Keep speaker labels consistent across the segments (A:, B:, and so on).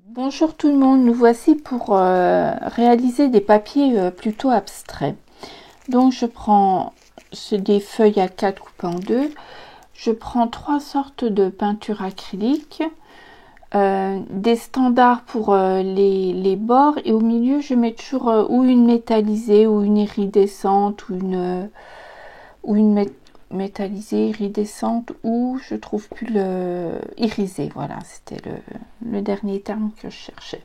A: Bonjour tout le monde, nous voici pour réaliser des papiers plutôt abstraits. Donc je prends des feuilles A4 coupées en deux. Je prends trois sortes de peinture acrylique, des standards pour les bords, et au milieu je mets toujours ou une métallisée ou une iridescente ou une métallisée, iridescente, ou je trouve plus le irisé. Voilà, c'était le dernier terme que je cherchais.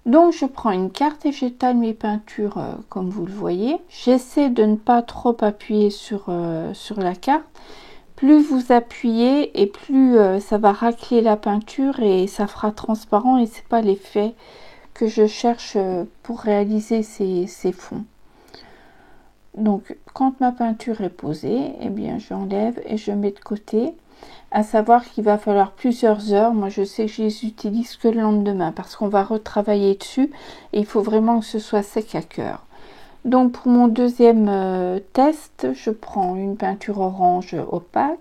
A: Donc je prends une carte et j'étale mes peintures comme vous le voyez. J'essaie de ne pas trop appuyer sur la carte. Plus vous appuyez et plus ça va racler la peinture et ça fera transparent, et c'est pas l'effet que je cherche pour réaliser ces fonds. Donc quand ma peinture est posée, eh bien j'enlève et je mets de côté. À savoir qu'il va falloir plusieurs heures. Moi je sais que je les utilise que le lendemain parce qu'on va retravailler dessus et il faut vraiment que ce soit sec à cœur. Donc pour mon deuxième test, je prends une peinture orange opaque,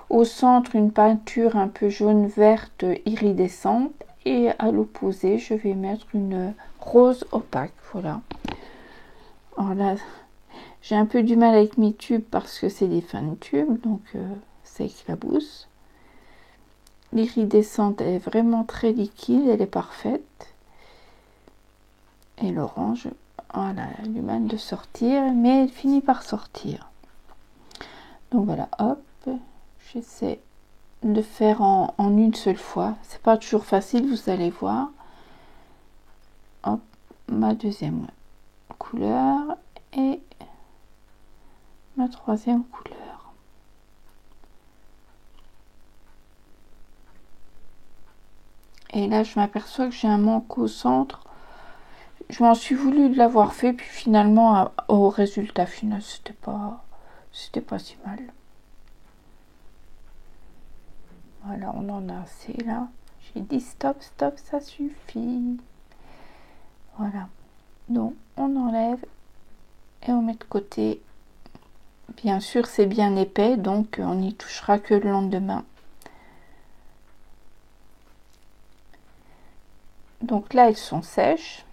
A: au centre une peinture un peu jaune verte iridescente, et à l'opposé je vais mettre une rose opaque. Voilà. Alors là, j'ai un peu du mal avec mes tubes parce que c'est des fins de tubes, donc ça éclabousse. L'iridescente est vraiment très liquide, elle est parfaite. Et l'orange, voilà, elle a du mal de sortir, mais elle finit par sortir. Donc voilà, hop, j'essaie de faire en une seule fois. C'est pas toujours facile, vous allez voir. Hop, ma deuxième couleur et ma troisième couleur. Et là, je m'aperçois que j'ai un manque au centre. Je m'en suis voulu de l'avoir fait, puis finalement, au résultat final, c'était pas si mal. Voilà, on en a assez là. J'ai dit stop, stop, ça suffit. Voilà. Donc, on enlève et on met de côté. Bien sûr, c'est bien épais, donc on n'y touchera que le lendemain. Donc là, elles sont sèches.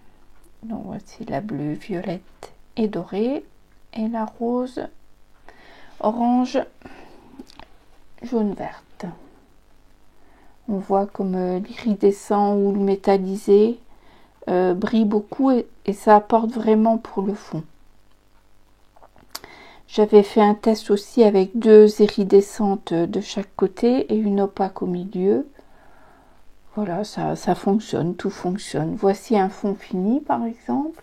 A: Donc voici la bleue, violette et dorée. Et la rose, orange, jaune, verte. On voit comme l'iridescent ou le métallisé brille beaucoup, et ça apporte vraiment pour le fond. J'avais fait un test aussi avec deux iridescentes de chaque côté et une opaque au milieu. Voilà, ça fonctionne, tout fonctionne. Voici un fond fini par exemple.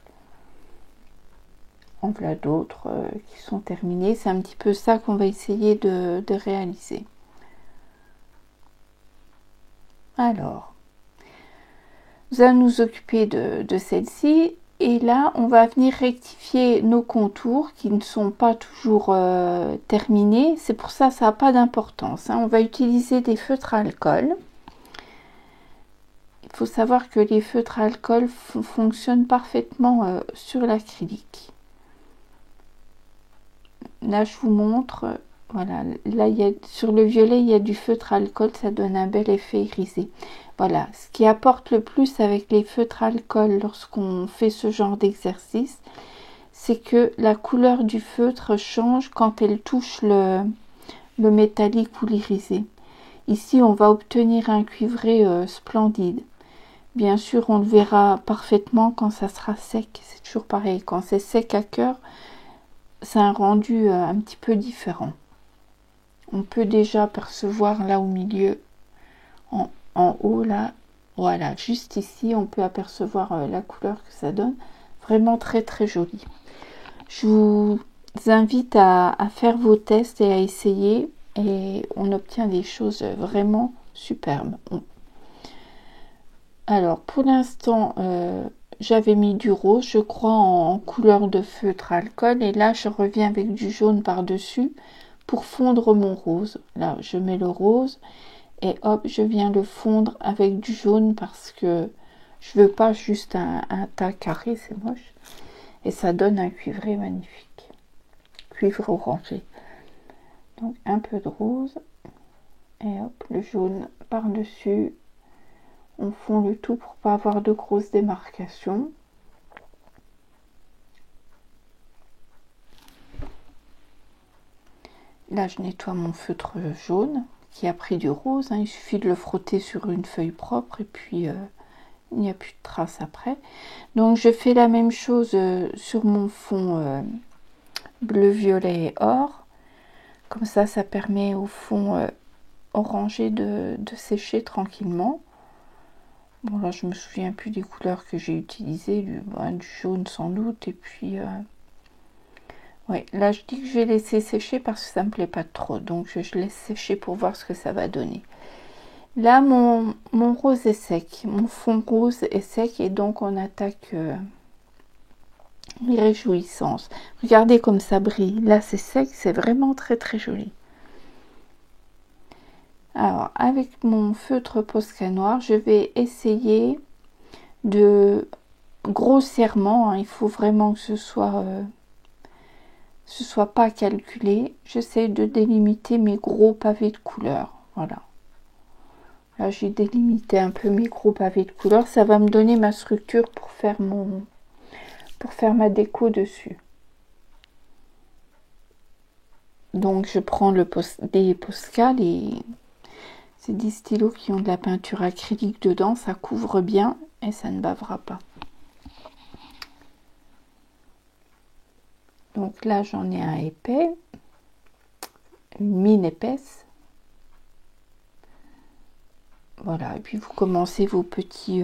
A: En voilà d'autres qui sont terminés. C'est un petit peu ça qu'on va essayer de réaliser. Alors, nous allons nous occuper de celle-ci. Et là, on va venir rectifier nos contours qui ne sont pas toujours terminés. C'est pour ça ça n'a pas d'importance. On va utiliser des feutres à alcool. Il faut savoir que les feutres à alcool fonctionnent parfaitement sur l'acrylique. Là, je vous montre. Voilà, là, sur le violet, il y a du feutre à alcool. Ça donne un bel effet irisé. Voilà, ce qui apporte le plus avec les feutres à alcool lorsqu'on fait ce genre d'exercice, c'est que la couleur du feutre change quand elle touche le métallique ou l'irisé. Ici, on va obtenir un cuivré splendide. Bien sûr, on le verra parfaitement quand ça sera sec. C'est toujours pareil. Quand c'est sec à cœur, c'est un rendu un petit peu différent. On peut déjà percevoir là au milieu, en haut là, voilà, juste ici, on peut apercevoir la couleur que ça donne. Vraiment très très joli. Je vous invite à faire vos tests et à essayer, et on obtient des choses vraiment superbes. Alors pour l'instant, j'avais mis du rose, je crois, en couleur de feutre à alcool, et là je reviens avec du jaune par dessus pour fondre mon rose. Là je mets le rose et hop, je viens le fondre avec du jaune parce que je veux pas juste un tas carré, c'est moche, et ça donne un cuivré magnifique, cuivre orangé. Donc un peu de rose et hop, le jaune par dessus. On fond le tout pour pas avoir de grosses démarcations. Là, je nettoie mon feutre jaune qui a pris du rose. Il suffit de le frotter sur une feuille propre et puis il n'y a plus de traces après. Donc, je fais la même chose sur mon fond bleu, violet et or. Comme ça permet au fond orangé de sécher tranquillement. Bon, là, je me souviens plus des couleurs que j'ai utilisées, du jaune sans doute, et puis ouais, là je dis que je vais laisser sécher parce que ça me plaît pas trop, donc je laisse sécher pour voir ce que ça va donner. Là, mon rose est sec, mon fond rose est sec, et donc on attaque les réjouissances. Regardez comme ça brille, là c'est sec, c'est vraiment très très joli. Alors, avec mon feutre Posca noir, je vais essayer de grossièrement, il faut vraiment que ce soit pas calculé. J'essaie de délimiter mes gros pavés de couleur. Voilà. Là, j'ai délimité un peu mes gros pavés de couleur. Ça va me donner ma structure pour faire ma déco dessus. Donc, je prends des Posca, c'est des stylos qui ont de la peinture acrylique dedans. Ça couvre bien et ça ne bavera pas. Donc là, j'en ai un épais, une mine épaisse. Voilà, et puis vous commencez vos petits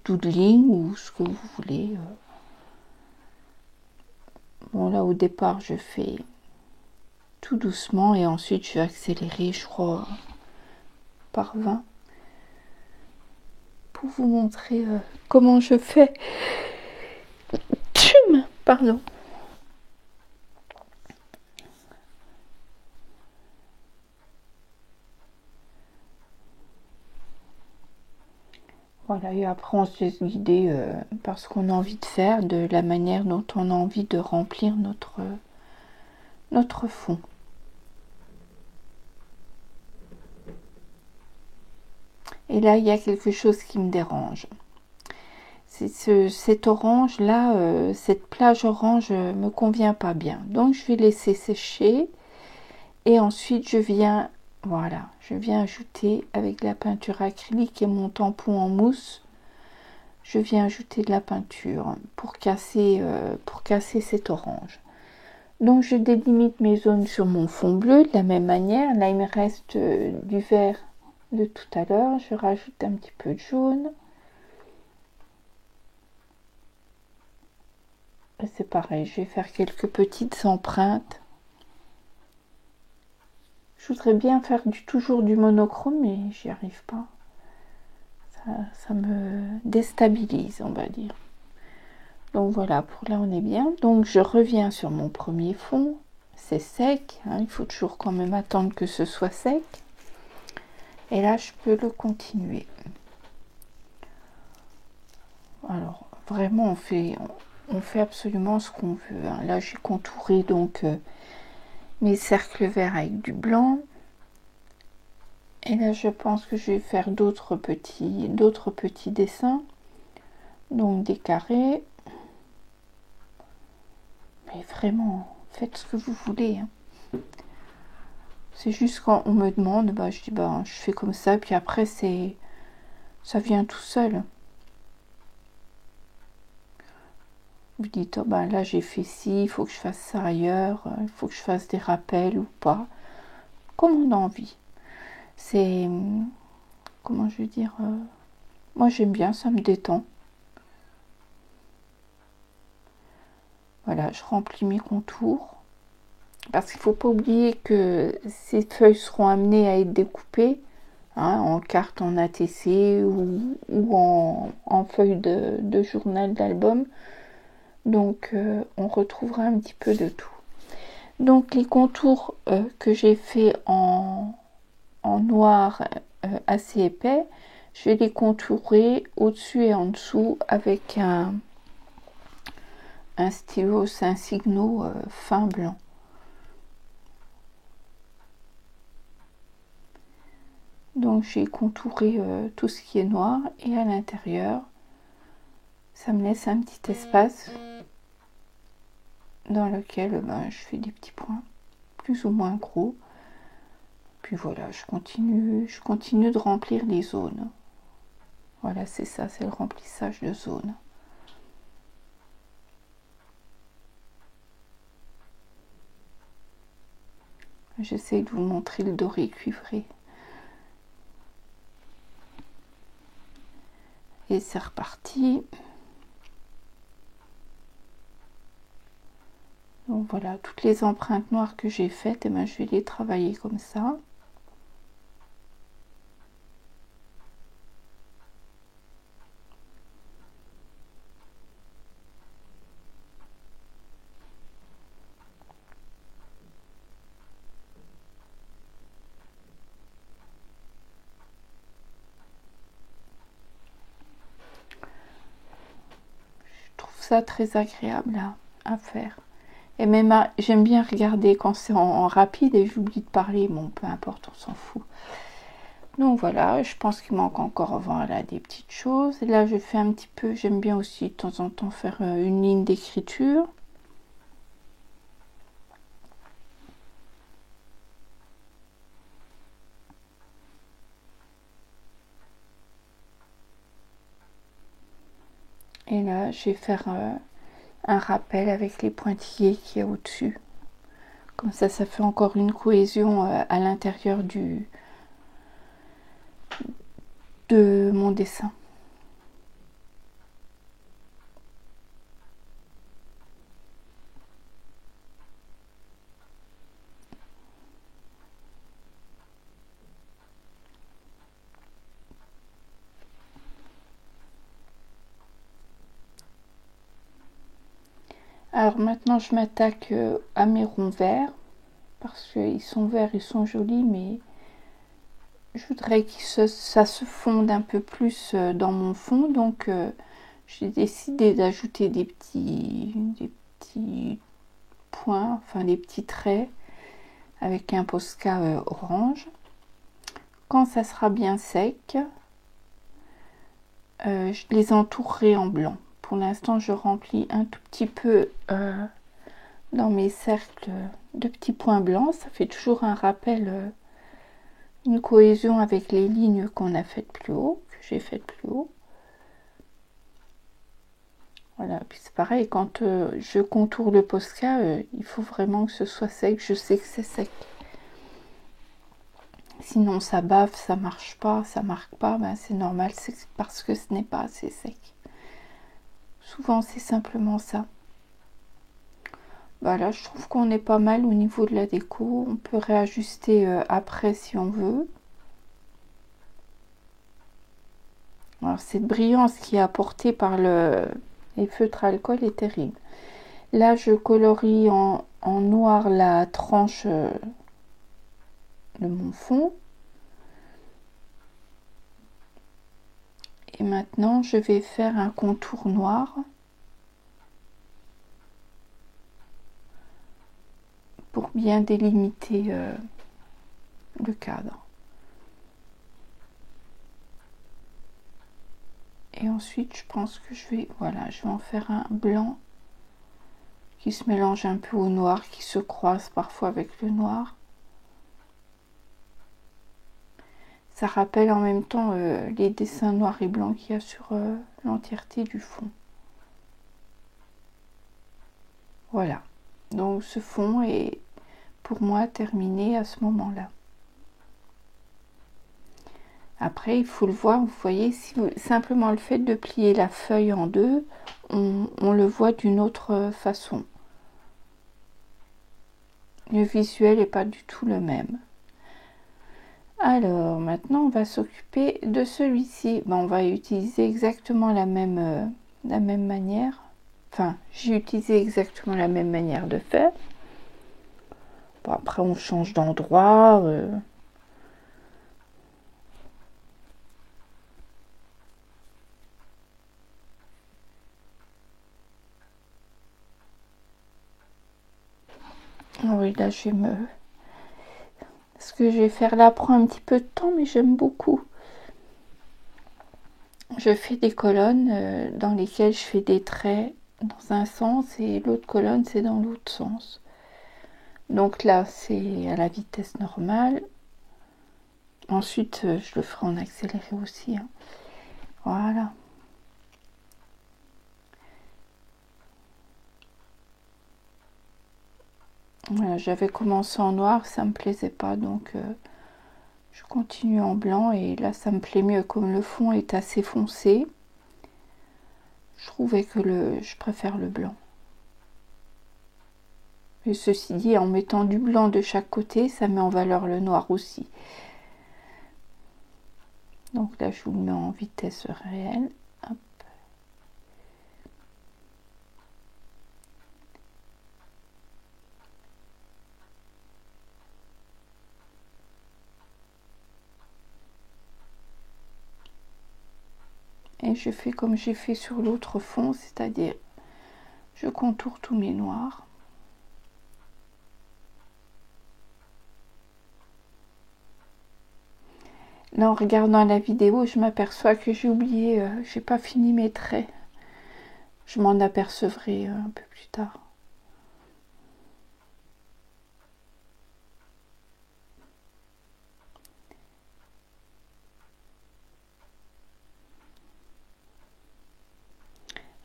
A: doodling ou ce que vous voulez. Bon, là au départ, je fais tout doucement et ensuite je vais accélérer, je crois, par 20 pour vous montrer comment je fais. Tchum, pardon. Voilà, et après on se laisse guider par ce qu'on a envie de faire, de la manière dont on a envie de remplir notre fond. Et là, il y a quelque chose qui me dérange. C'est cet orange là, cette plage orange me convient pas bien. Donc je vais laisser sécher et ensuite je viens ajouter avec la peinture acrylique et mon tampon en mousse. Je viens ajouter de la peinture pour casser cet orange. Donc je délimite mes zones sur mon fond bleu de la même manière. Là il me reste du vert de tout à l'heure. Je rajoute un petit peu de jaune. Et c'est pareil, je vais faire quelques petites empreintes. Je voudrais bien faire toujours du monochrome, mais j'y arrive pas. Ça me déstabilise, on va dire. Donc voilà, pour là on est bien. Donc je reviens sur mon premier fond. C'est sec, il faut toujours quand même attendre que ce soit sec. Et là je peux le continuer. Alors vraiment on fait absolument ce qu'on veut. Là j'ai contouré donc mes cercles verts avec du blanc. Et là, je pense que je vais faire d'autres petits dessins. Donc des carrés. Mais vraiment, faites ce que vous voulez. C'est juste quand on me demande, je dis je fais comme ça. Puis après, ça vient tout seul. Vous dites, là j'ai fait ci, il faut que je fasse ça ailleurs. Il faut que je fasse des rappels ou pas. Comme on a envie. C'est... Comment je veux dire moi j'aime bien, ça me détend. Voilà, je remplis mes contours. Parce qu'il ne faut pas oublier que ces feuilles seront amenées à être découpées en carte en ATC ou en feuille de journal d'album. Donc on retrouvera un petit peu de tout. Donc les contours que j'ai fait en noir assez épais, je vais les contourer au-dessus et en dessous avec un stylo Insigno fin blanc. Donc j'ai contouré tout ce qui est noir et à l'intérieur, ça me laisse un petit espace dans lequel je fais des petits points plus ou moins gros. Puis voilà, je continue de remplir les zones. Voilà, c'est ça, c'est le remplissage de zones. J'essaie de vous montrer le doré cuivré. Et c'est reparti. Donc voilà, toutes les empreintes noires que j'ai faites, je vais les travailler comme ça. Je trouve ça très agréable à faire. Et même j'aime bien regarder quand c'est en rapide et j'oublie de parler. Bon, peu importe, on s'en fout. Donc voilà, je pense qu'il manque encore voilà, des petites choses. Et là, je fais un petit peu, j'aime bien aussi de temps en temps faire une ligne d'écriture. Et là, je vais faire un rappel avec les pointillés qui est au-dessus. Comme ça fait encore une cohésion à l'intérieur de mon dessin. Alors maintenant, je m'attaque à mes ronds verts. Parce qu'ils sont verts, ils sont jolis, mais je voudrais que ça se fonde un peu plus dans mon fond. Donc j'ai décidé d'ajouter des petits points, enfin des petits traits avec un Posca orange. Quand ça sera bien sec, je les entourerai en blanc. Pour l'instant, je remplis un tout petit peu dans mes cercles de petits points blancs. Ça fait toujours un rappel, une cohésion avec les lignes qu'on a faites plus haut, que j'ai faites plus haut. Voilà, puis c'est pareil, quand je contourne le Posca, il faut vraiment que ce soit sec. Je sais que c'est sec. Sinon ça bave, ça marche pas, ça marque pas, c'est normal, c'est parce que ce n'est pas assez sec. Souvent c'est simplement ça. Voilà, je trouve qu'on est pas mal au niveau de la déco. On peut réajuster après si on veut. Alors cette brillance qui est apportée par les feutres alcool est terrible. Là je colorie en noir la tranche de mon fond. Et maintenant je vais faire un contour noir pour bien délimiter le cadre. Et ensuite je pense que je vais en faire un blanc qui se mélange un peu au noir, qui se croise parfois avec le noir. Ça rappelle en même temps les dessins noirs et blancs qu'il y a sur l'entièreté du fond. Voilà, donc ce fond est pour moi terminé à ce moment-là. Après, il faut le voir, vous voyez, si simplement le fait de plier la feuille en deux, on le voit d'une autre façon. Le visuel n'est pas du tout le même. Alors, maintenant, on va s'occuper de celui-ci. On va utiliser exactement la même manière. Enfin, j'ai utilisé exactement la même manière de faire. Bon, après, on change d'endroit. Oui, là, je vais me... Parce Ce que je vais faire là prend un petit peu de temps, mais j'aime beaucoup. Je fais des colonnes dans lesquelles je fais des traits dans un sens et l'autre colonne c'est dans l'autre sens. Donc là c'est à la vitesse normale. Ensuite je le ferai en accéléré aussi. Hein. Voilà. Voilà, j'avais commencé en noir, ça me plaisait pas, donc je continue en blanc et là ça me plaît mieux comme le fond est assez foncé. Je trouvais que je préfère le blanc. Et ceci dit, en mettant du blanc de chaque côté, ça met en valeur le noir aussi. Donc là, je vous le mets en vitesse réelle. Hop. Et je fais comme j'ai fait sur l'autre fond, c'est-à-dire je contourne tous mes noirs. Là, en regardant la vidéo, je m'aperçois que j'ai oublié, j'ai pas fini mes traits. Je m'en apercevrai un peu plus tard.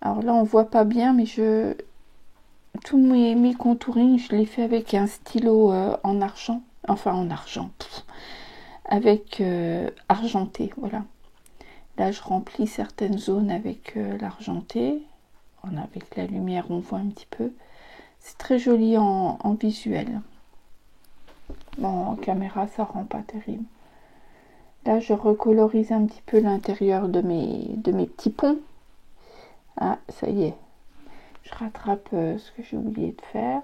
A: Alors là, on voit pas bien, mais tous mes contourings, je les fais avec un stylo en argent, enfin en argent, avec argenté, voilà. Là, je remplis certaines zones avec l'argenté. Avec la lumière, on voit un petit peu. C'est très joli en visuel. Bon, en caméra, ça rend pas terrible. Là, je recolorise un petit peu l'intérieur de mes petits ponts. Ah, ça y est. Je rattrape ce que j'ai oublié de faire.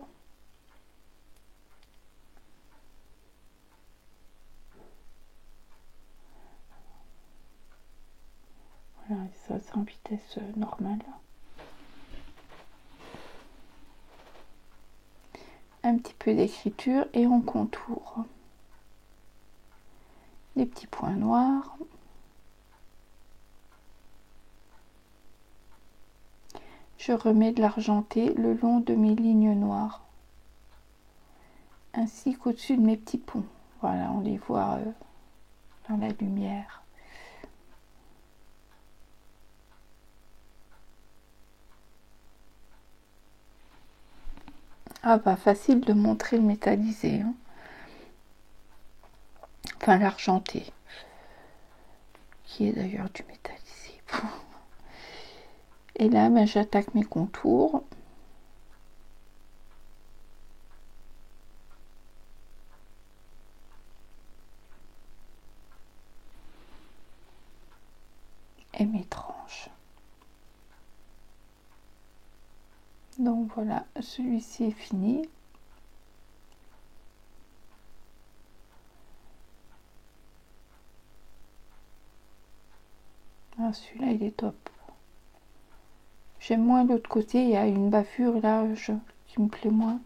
A: Voilà, ça c'est en vitesse normale. Un petit peu d'écriture et on contour. Des petits points noirs. Je remets de l'argenté le long de mes lignes noires, ainsi qu'au-dessus de mes petits ponts. Voilà, on les voit dans la lumière. Ah bah facile de montrer le métallisé, hein. Enfin l'argenté, qui est d'ailleurs du métallisé. Et là, ben, j'attaque mes contours. Et mes tranches. Donc voilà, celui-ci est fini. Ah, celui-là, il est top. J'aime moins l'autre côté, il y a une bavure là qui me plaît moins.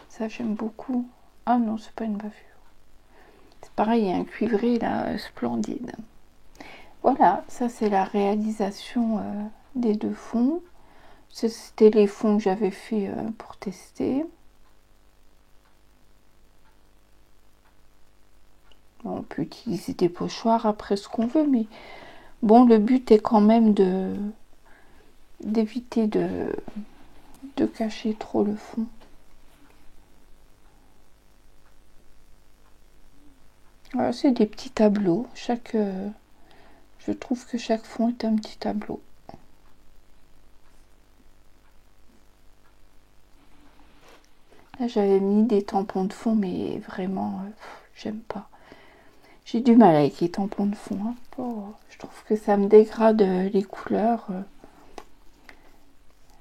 A: Ça, j'aime beaucoup. Ah non, c'est pas une bavure. C'est pareil, il y a un cuivré là, splendide. Voilà, ça c'est la réalisation des deux fonds. C'était les fonds que j'avais fait pour tester. Bon, on peut utiliser des pochoirs après ce qu'on veut, mais bon, le but est quand même d'éviter de cacher trop le fond. Voilà, c'est des petits tableaux. Je trouve que chaque fond est un petit tableau. Là, j'avais mis des tampons de fond, mais vraiment, j'aime pas. J'ai du mal avec les tampons de fond. Hein. Oh, je trouve que ça me dégrade les couleurs.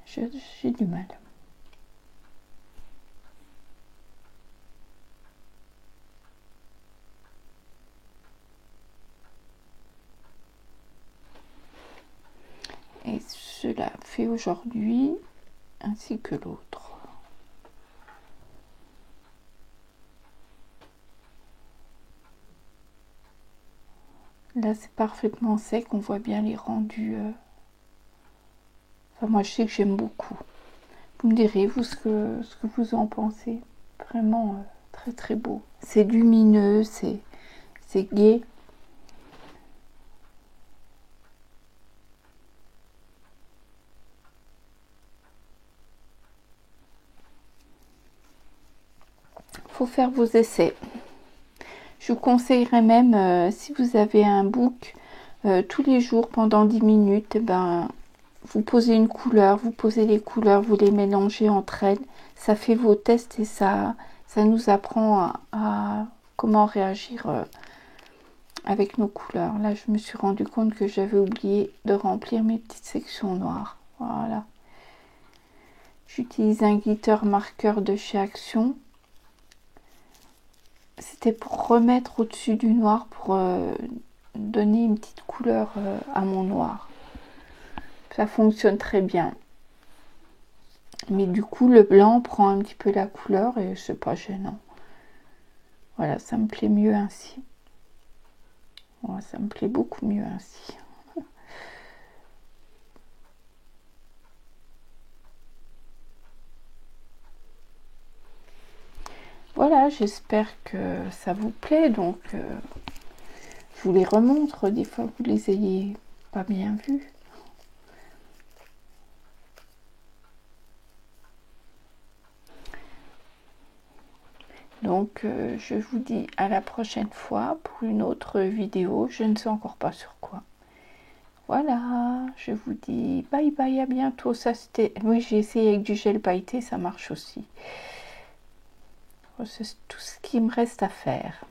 A: J'ai du mal. Et cela fait aujourd'hui ainsi que l'autre. Là, c'est parfaitement sec, on voit bien les rendus. Enfin, moi, je sais que j'aime beaucoup. Vous me direz, vous, ce que vous en pensez. Vraiment très très beau. C'est lumineux, c'est gai. Faut faire vos essais. Je vous conseillerais même, si vous avez un book, tous les jours pendant 10 minutes, ben, vous posez une couleur, vous posez les couleurs, vous les mélangez entre elles. Ça fait vos tests et ça nous apprend à comment réagir avec nos couleurs. Là, je me suis rendu compte que j'avais oublié de remplir mes petites sections noires. Voilà. J'utilise un glitter marqueur de chez Action. C'était pour remettre au-dessus du noir, pour donner une petite couleur à mon noir. Ça fonctionne très bien. Mais du coup, le blanc prend un petit peu la couleur et c'est pas gênant. Voilà, ça me plaît mieux ainsi. Ouais, ça me plaît beaucoup mieux ainsi. Voilà, j'espère que ça vous plaît. Donc, je vous les remontre des fois que vous les ayez pas bien vus. Donc, je vous dis à la prochaine fois pour une autre vidéo. Je ne sais encore pas sur quoi. Voilà, je vous dis bye bye, à bientôt. Ça c'était, oui, j'ai essayé avec du gel pailleté, ça marche aussi. C'est tout ce qu'il me reste à faire.